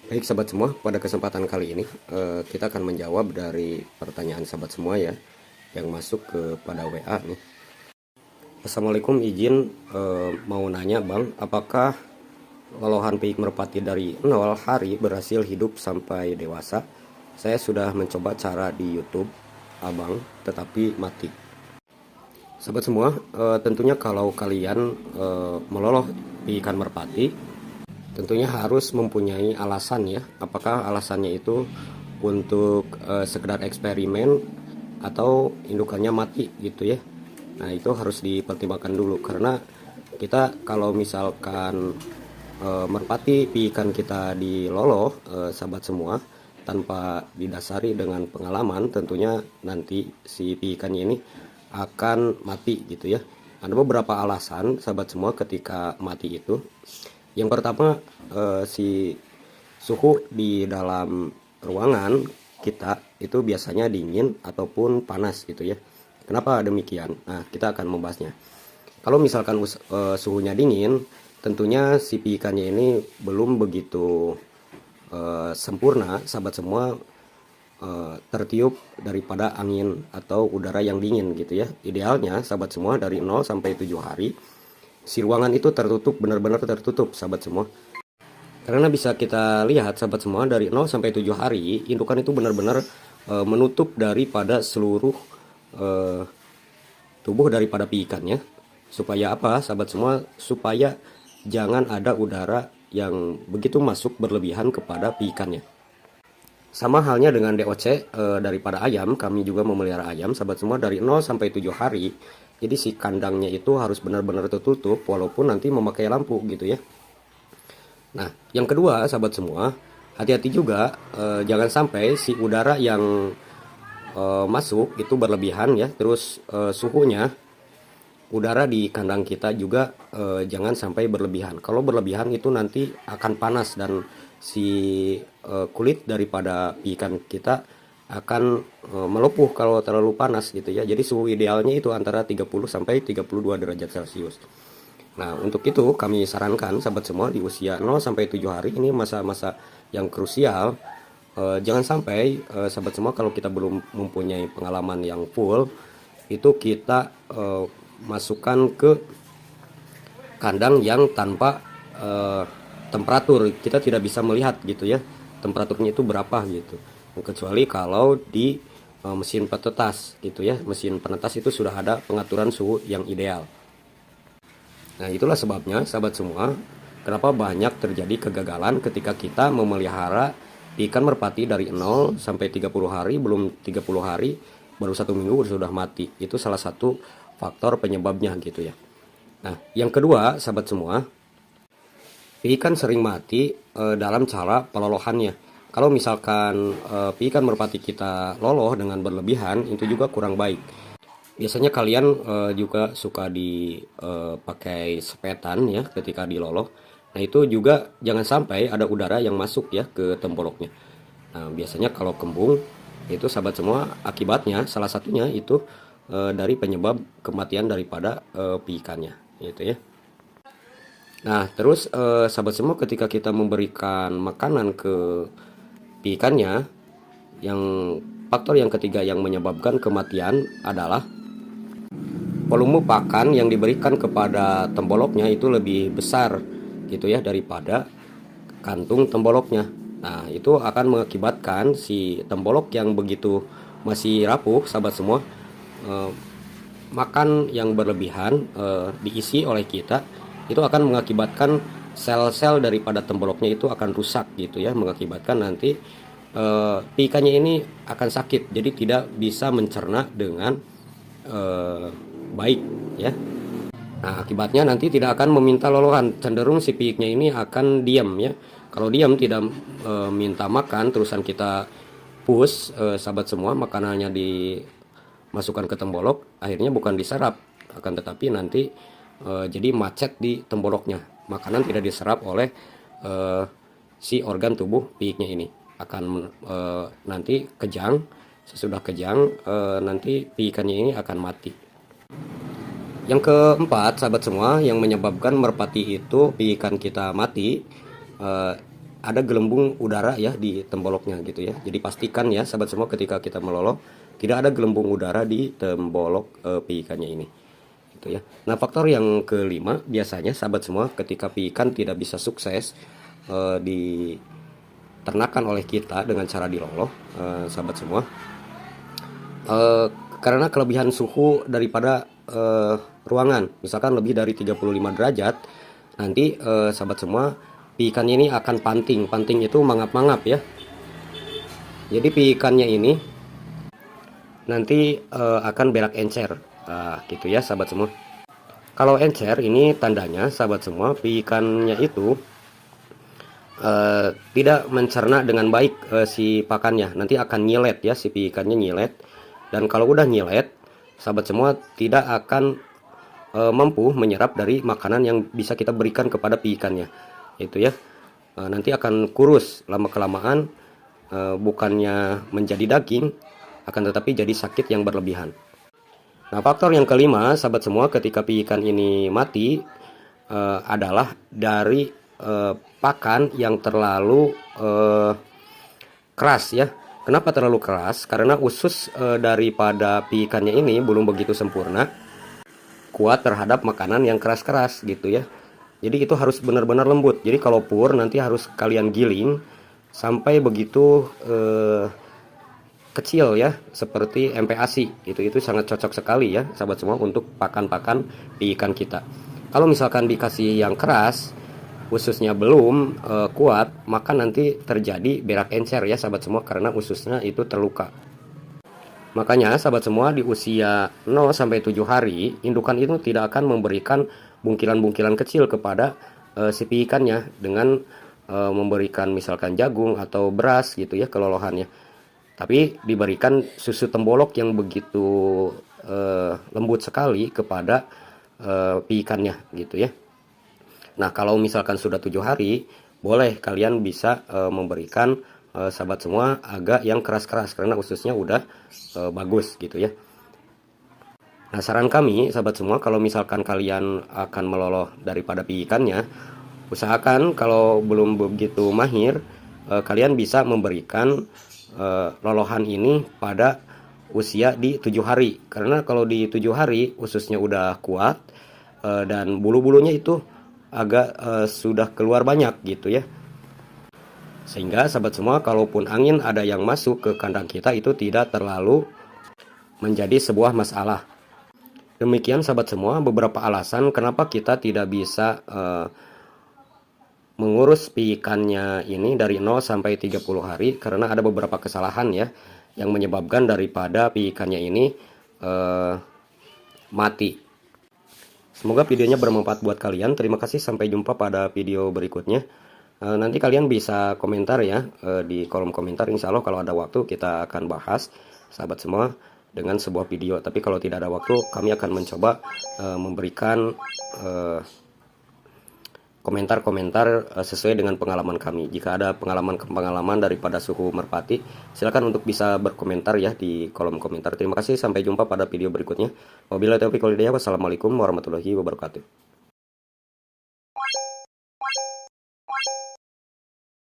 Baik sahabat semua, pada kesempatan kali ini kita akan menjawab dari pertanyaan sahabat semua ya yang masuk kepada WA nih. Assalamualaikum, izin mau nanya Bang, apakah lolohan piik merpati dari 0 hari berhasil hidup sampai dewasa? Saya sudah mencoba cara di YouTube Abang, tetapi mati. Sahabat semua, tentunya kalau kalian meloloh ikan merpati, tentunya harus mempunyai alasan ya. Apakah alasannya itu untuk sekedar eksperimen atau indukannya mati gitu ya. Nah, itu harus dipertimbangkan dulu karena kita kalau misalkan merpati ikan kita diloloh, sahabat semua, tanpa didasari dengan pengalaman, tentunya nanti si ikannya ini akan mati gitu ya. Ada beberapa alasan sahabat semua ketika mati itu. Yang pertama, si suhu di dalam ruangan kita itu biasanya dingin ataupun panas gitu ya. Kenapa demikian? Nah, kita akan membahasnya. Kalau misalkan suhunya dingin, tentunya si ikannya ini belum begitu sempurna, sahabat semua, tertiup daripada angin atau udara yang dingin gitu ya. Idealnya sahabat semua dari 0 sampai 7 hari si ruangan itu tertutup, benar-benar tertutup sahabat semua. Karena bisa kita lihat sahabat semua dari 0 sampai 7 hari indukan itu benar-benar menutup daripada seluruh eh, tubuh daripada ikannya. Supaya apa sahabat semua? Supaya jangan ada udara yang begitu masuk berlebihan kepada ikannya. Sama halnya dengan DOC daripada ayam, kami juga memelihara ayam sahabat semua dari 0 sampai 7 hari. Jadi si kandangnya itu harus benar-benar tertutup walaupun nanti memakai lampu gitu ya. Nah, yang kedua sahabat semua, hati-hati juga jangan sampai si udara yang masuk itu berlebihan ya. Terus suhunya udara di kandang kita juga jangan sampai berlebihan. Kalau berlebihan itu nanti akan panas dan si kulit daripada ikan kita akan melepuh kalau terlalu panas gitu ya. Jadi suhu idealnya itu antara 30 sampai 32 derajat Celcius. Nah, untuk itu kami sarankan sahabat semua di usia 0 sampai 7 hari ini masa-masa yang krusial. Jangan sampai sahabat semua kalau kita belum mempunyai pengalaman yang full itu kita masukkan ke kandang yang tanpa temperatur. Kita tidak bisa melihat gitu ya temperaturnya itu berapa gitu, kecuali kalau di mesin penetas gitu ya. Mesin penetas itu sudah ada pengaturan suhu yang ideal. Nah, itulah sebabnya sahabat semua kenapa banyak terjadi kegagalan ketika kita memelihara ikan merpati dari 0 sampai 30 hari. Belum 30 hari baru 1 minggu sudah mati. Itu salah satu faktor penyebabnya gitu ya. Nah, yang kedua sahabat semua, ikan sering mati dalam cara pelolohannya. Kalau misalkan ikan merpati kita loloh dengan berlebihan, itu juga kurang baik. Biasanya kalian juga suka dipakai sepetan ya ketika diloloh. Nah, itu juga jangan sampai ada udara yang masuk ya ke tempoloknya. Nah, biasanya kalau kembung itu sahabat semua akibatnya salah satunya itu dari penyebab kematian daripada ikannya gitu ya. Nah, terus sahabat semua ketika kita memberikan makanan ke ikannya, yang faktor yang ketiga yang menyebabkan kematian adalah volume pakan yang diberikan kepada temboloknya itu lebih besar gitu ya daripada kantung temboloknya. Nah, itu akan mengakibatkan si tembolok yang begitu masih rapuh sahabat semua, eh, makan yang berlebihan diisi oleh kita, itu akan mengakibatkan sel-sel daripada temboloknya itu akan rusak gitu ya, mengakibatkan nanti ikannya ini akan sakit, jadi tidak bisa mencerna dengan baik ya. Nah, akibatnya nanti tidak akan meminta lolohan, cenderung si piiknya ini akan diam ya. Kalau diam tidak minta makan, terusan kita push sahabat semua makanannya dimasukkan ke tembolok, akhirnya bukan diserap, akan tetapi nanti jadi macet di temboloknya. Makanan tidak diserap oleh si organ tubuh piiknya ini, akan nanti kejang. Sesudah kejang nanti ikannya ini akan mati. Yang keempat sahabat semua yang menyebabkan merpati itu ikan kita mati ada gelembung udara ya di temboloknya gitu ya. Jadi pastikan ya sahabat semua ketika kita meloloh tidak ada gelembung udara di tembolok pi ikannya ini gitu ya. Nah, faktor yang kelima biasanya sahabat semua ketika pi ikan tidak bisa sukses diternakan oleh kita dengan cara diloloh, sahabat semua, karena kelebihan suhu daripada ruangan, misalkan lebih dari 35 derajat, nanti sahabat semua, pi ikannya ini akan panting. Panting itu mangap-mangap ya. Jadi pi ikannya ini nanti akan berak encer, gitu ya sahabat semua. Kalau encer ini tandanya sahabat semua, pi ikannya itu tidak mencerna dengan baik si pakannya, nanti akan nyilet ya, si pi ikannya nyilet. Dan kalau udah nyilet, sahabat semua tidak akan mampu menyerap dari makanan yang bisa kita berikan kepada pi ikannya, itu ya. Nanti akan kurus lama kelamaan, bukannya menjadi daging, akan tetapi jadi sakit yang berlebihan. Nah, faktor yang kelima sahabat semua ketika pi ikan ini mati adalah dari pakan yang terlalu keras ya. Kenapa terlalu keras? Karena usus daripada pi ikannya ini belum begitu sempurna kuat terhadap makanan yang keras-keras gitu ya. Jadi itu harus benar-benar lembut. Jadi kalau pur nanti harus kalian giling sampai begitu kecil ya, seperti MPASI. Itu sangat cocok sekali ya sahabat semua untuk pakan-pakan pi ikan kita. Kalau misalkan dikasih yang keras, ususnya belum kuat, maka nanti terjadi berak encer ya sahabat semua, karena ususnya itu terluka. Makanya sahabat semua, di usia 0 sampai 7 hari indukan itu tidak akan memberikan bungkilan-bungkilan kecil kepada si pi ikannya dengan memberikan misalkan jagung atau beras gitu ya kelolohannya. Tapi diberikan susu tembolok yang begitu lembut sekali kepada pi ikannya gitu ya. Nah, kalau misalkan sudah 7 hari, boleh kalian bisa memberikan sahabat semua agak yang keras-keras karena ususnya udah bagus gitu ya. Nah, saran kami sahabat semua, kalau misalkan kalian akan meloloh daripada pi ikannya, usahakan kalau belum begitu mahir, kalian bisa memberikan lolohan ini pada usia di 7 hari. Karena kalau di 7 hari ususnya udah kuat dan bulu-bulunya itu agak sudah keluar banyak gitu ya. Sehingga sahabat semua, kalaupun angin ada yang masuk ke kandang kita itu tidak terlalu menjadi sebuah masalah. Demikian sahabat semua beberapa alasan kenapa kita tidak bisa mengurus pi ikannya ini dari 0 sampai 30 hari, karena ada beberapa kesalahan ya yang menyebabkan daripada pi ikannya ini mati. Semoga videonya bermanfaat buat kalian. Terima kasih, sampai jumpa pada video berikutnya. Nanti kalian bisa komentar ya di kolom komentar. Insya Allah kalau ada waktu kita akan bahas sahabat semua dengan sebuah video. Tapi kalau tidak ada waktu, kami akan mencoba memberikan komentar-komentar sesuai dengan pengalaman kami. Jika ada pengalaman-pengalaman daripada suku merpati, silakan untuk bisa berkomentar ya di kolom komentar. Terima kasih, sampai jumpa pada video berikutnya. Wabillahi taufiq wal hidayah. Wassalamualaikum warahmatullahi wabarakatuh.